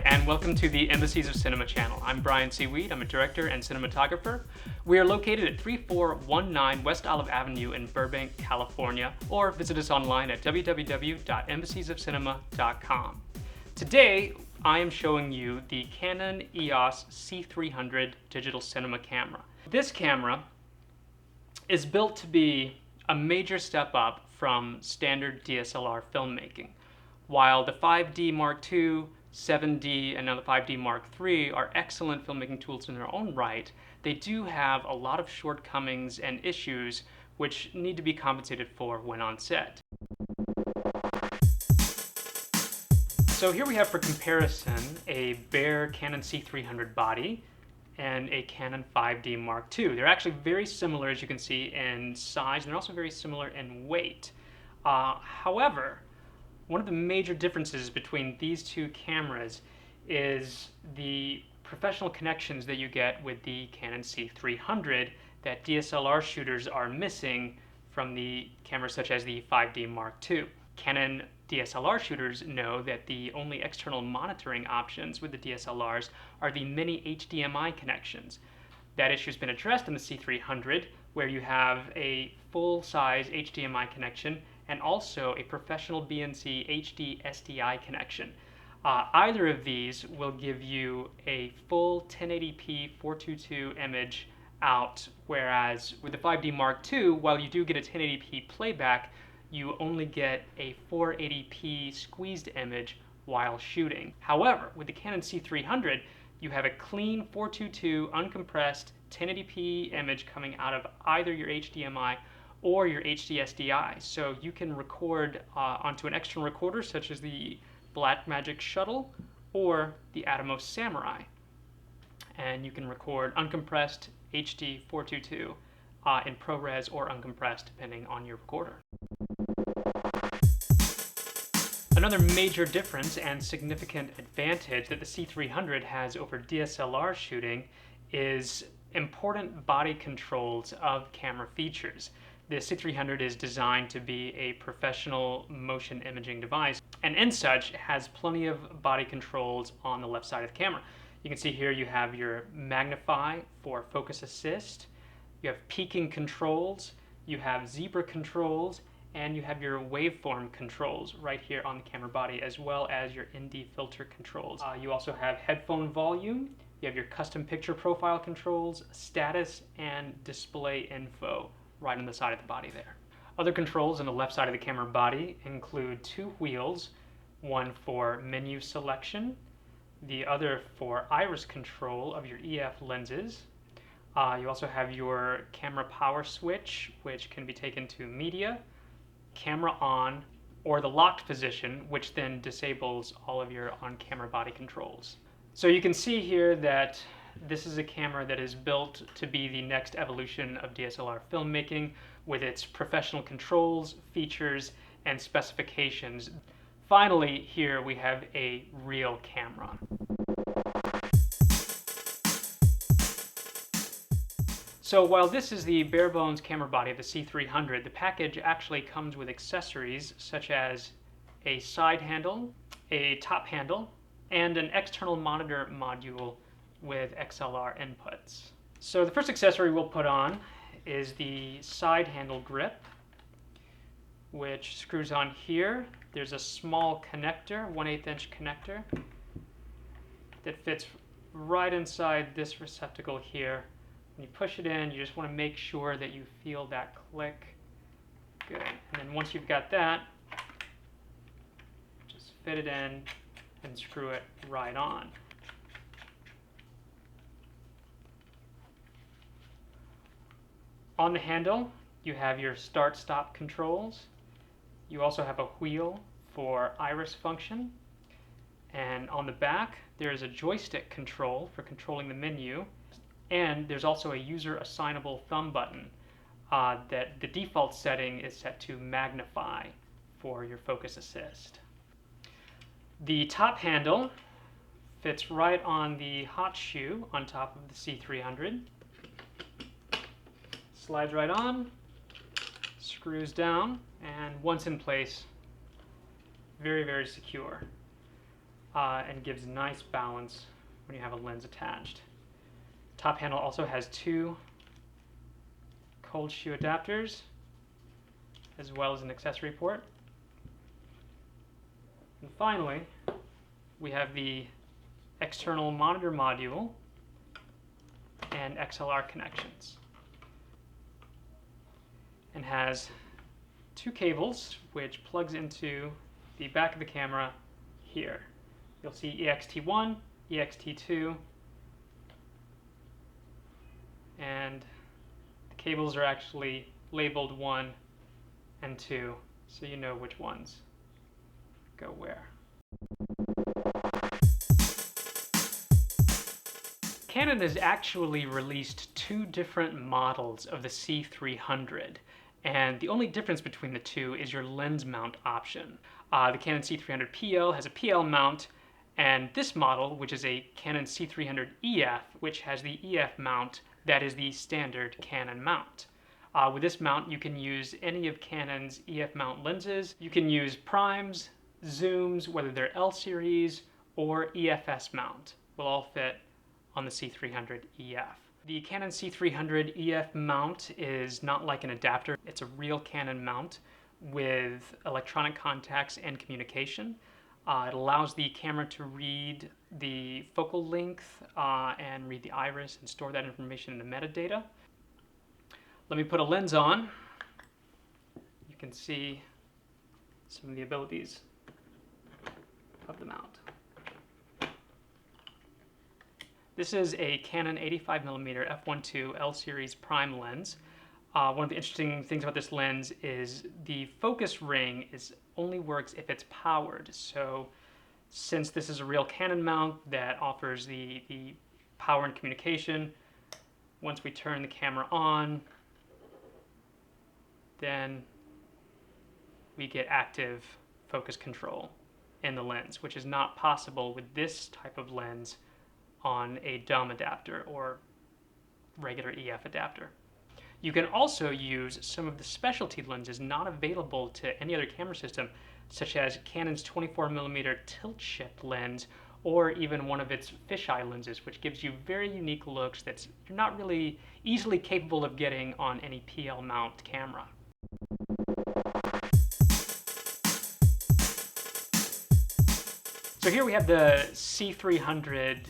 and welcome to the Embassies of Cinema channel. I'm Brian C. Weed. I'm a director and cinematographer. We are located at 3419 West Olive Avenue in Burbank, California, or visit us online at www.embassiesofcinema.com. Today, I am showing you the Canon EOS C300 digital cinema camera. This camera is built to be a major step up from standard DSLR filmmaking. While the 5D Mark II, 7D, and now the 5D Mark III are excellent filmmaking tools in their own right, they do have a lot of shortcomings and issues which need to be compensated for when on set. So here we have for comparison a bare Canon C300 body and a Canon 5D Mark II. They're actually very similar, as you can see, in size, and they're also very similar in weight. However, one of the major differences between these two cameras is the professional connections that you get with the Canon C300 that DSLR shooters are missing from the cameras such as the 5D Mark II. Canon DSLR shooters know that the only external monitoring options with the DSLRs are the mini HDMI connections. That issue has been addressed in the C300, where you have a full-size HDMI connection and also a professional BNC HD SDI connection. Either of these will give you a full 1080p 422 image out, whereas with the 5D Mark II, while you do get a 1080p playback, you only get a 480p squeezed image while shooting. However, with the Canon C300, you have a clean 422 uncompressed 1080p image coming out of either your HDMI or your HD SDI. So you can record onto an external recorder such as the Blackmagic Shuttle or the Atomos Samurai. And you can record uncompressed HD 422 in ProRes or uncompressed depending on your recorder. Another major difference and significant advantage that the C300 has over DSLR shooting is important body controls of camera features. The C300 is designed to be a professional motion imaging device, and in such has plenty of body controls on the left side of the camera. You can see here you have your magnify for focus assist, you have peaking controls, you have zebra controls, and you have your waveform controls right here on the camera body, as well as your ND filter controls. You also have headphone volume, you have your custom picture profile controls, status, and display info right on the side of the body there. Other controls on the left side of the camera body include two wheels, one for menu selection, the other for iris control of your EF lenses. You also have your camera power switch, which can be taken to media, camera on, or the locked position, which then disables all of your on-camera body controls. So you can see here that this is a camera that is built to be the next evolution of DSLR filmmaking with its professional controls, features, and specifications. Finally, here we have a real camera. So while this is the bare bones camera body of the C300, the package actually comes with accessories such as a side handle, a top handle, and an external monitor module with XLR inputs. So the first accessory we'll put on is the side handle grip, which screws on here. There's a small connector, 1/8 inch connector, that fits right inside this receptacle here. When you push it in, you just want to make sure that you feel that click. Good. And then once you've got that, just fit it in and screw it right on. On the handle, you have your start-stop controls. You also have a wheel for iris function. And on the back, there is a joystick control for controlling the menu. And there's also a user assignable thumb button that the default setting is set to magnify for your focus assist. The top handle fits right on the hot shoe on top of the C300. Slides right on, screws down, and once in place, very, very secure. and gives nice balance when you have a lens attached. Top panel also has two cold shoe adapters, as well as an accessory port. And finally, we have the external monitor module and XLR connections. And has two cables which plugs into the back of the camera here. You'll see EXT1, EXT2, and the cables are actually labeled 1 and 2, so you know which ones go where. Canon has actually released two different models of the C300, and the only difference between the two is your lens mount option. The Canon C300 PL has a PL mount, and this model, which is a Canon C300 EF, which has the EF mount, that is the standard Canon mount. With this mount, you can use any of Canon's EF mount lenses. You can use primes, zooms, whether they're L series or EFS mount, will all fit on the C300 EF. The Canon C300 EF mount is not like an adapter. It's a real Canon mount with electronic contacts and communication. It allows the camera to read the focal length and read the iris and store that information in the metadata. Let me put a lens on. You can see some of the abilities of the mount. This is a Canon 85mm f1.2 L series prime lens. One of the interesting things about this lens is the focus ring only works if it's powered. So since this is a real Canon mount that offers the power and communication, once we turn the camera on, then we get active focus control in the lens, which is not possible with this type of lens on a dumb adapter or regular EF adapter. You can also use some of the specialty lenses not available to any other camera system, such as Canon's 24mm tilt shift lens, or even one of its fisheye lenses, which gives you very unique looks that you're not really easily capable of getting on any PL mount camera. So here we have the C300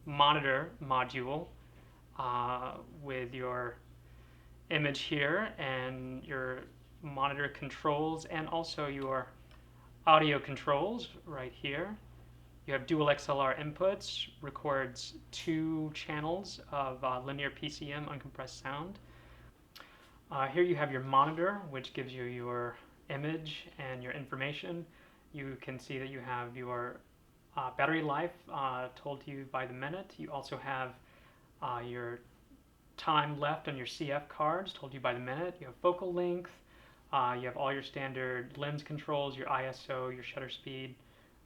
monitor module with your image here and your monitor controls, and also your audio controls right here. You have dual XLR inputs, records 2 channels of linear PCM uncompressed sound. Here you have your monitor, which gives you your image and your information. You can see that you have your battery life told to you by the minute. You also have your time left on your CF cards told you by the minute. You have focal length. You have all your standard lens controls, your ISO, your shutter speed.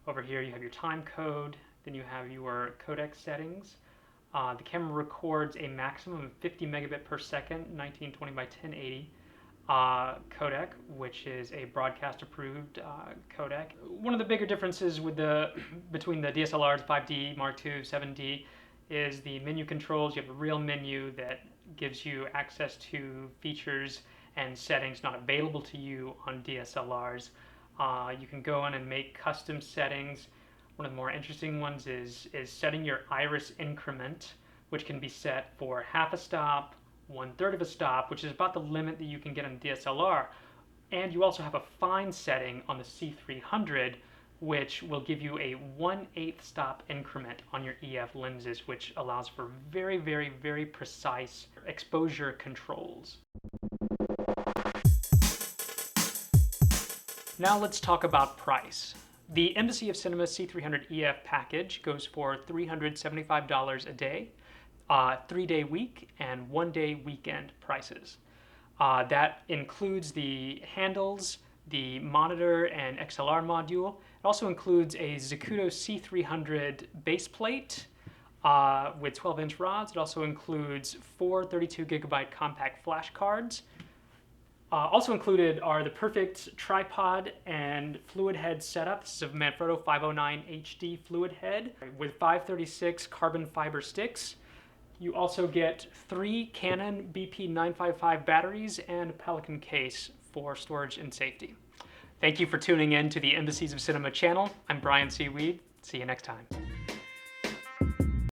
Over here you have your time code. Then you have your codec settings. The camera records a maximum of 50 megabit per second, 1920 by 1080. Codec, which is a broadcast approved codec. One of the bigger differences between the DSLRs 5D, Mark II, 7D is the menu controls. You have a real menu that gives you access to features and settings not available to you on DSLRs. You can go in and make custom settings. One of the more interesting ones is setting your iris increment, which can be set for half a stop, 1/3 of a stop, which is about the limit that you can get on DSLR. And you also have a fine setting on the C300, which will give you a 1/8 stop increment on your EF lenses, which allows for very, very, very precise exposure controls. Now let's talk about price. The Embassy of Cinema C300 EF package goes for $375 a day. 3-day week and 1-day weekend prices. That includes the handles, the monitor and XLR module. It also includes a Zacuto C300 base plate with 12-inch rods. It also includes 4 32GB compact flash cards, Also included are the perfect tripod and fluid head setup. This is a Manfrotto 509 HD fluid head with 536 carbon fiber sticks. You also get 3 Canon BP955 batteries and a Pelican case for storage and safety. Thank you for tuning in to the Embassies of Cinema channel. I'm Brian C. Weed. See you next time.